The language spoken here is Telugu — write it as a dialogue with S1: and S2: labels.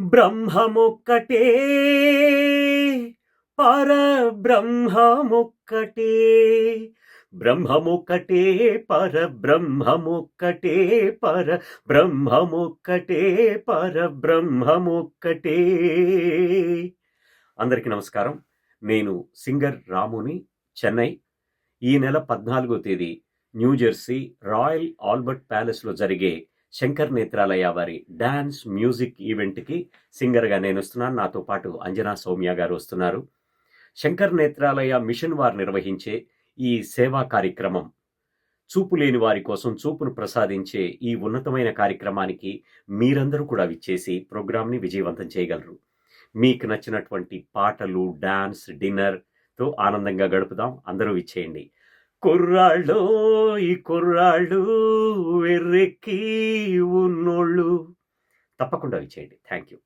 S1: బ్రహ్మమొక్కటే పరబ్రహ్మమొక్కటే బ్రహ్మమొక్కటే పరబ్రహ్మమొక్కటే పరబ్రహ్మమొక్కటే పరబ్రహ్మమొక్కటే. అందరికీ నమస్కారం. నేను సింగర్ రాముని, చెన్నై. ఈ నెల 14వ తేదీ న్యూజెర్సీ రాయల్ ఆల్బర్ట్ ప్యాలెస్లో జరిగే శంకర్ నేత్రాలయ వారి డాన్స్ మ్యూజిక్ ఈవెంట్కి సింగర్గా నేను వస్తున్నాను. నాతో పాటు అంజనా సౌమ్య గారు వస్తున్నారు. శంకర్ నేత్రాలయ మిషన్ వారు నిర్వహించే ఈ సేవా కార్యక్రమం చూపు లేని వారి కోసం చూపును ప్రసాదించే ఈ ఉన్నతమైన కార్యక్రమానికి మీరందరూ కూడా విచ్చేసి ప్రోగ్రాంని విజయవంతం చేయగలరు. మీకు నచ్చినటువంటి పాటలు, డాన్స్, డిన్నర్తో ఆనందంగా గడుపుదాం. అందరూ విచ్చేయండి. కుర్రాళ్ళు ఈ కుర్రాళ్ళు వెర్రెక్కి ఉన్నోళ్ళు. తప్పకుండా విచ్చేయండి. Thank you.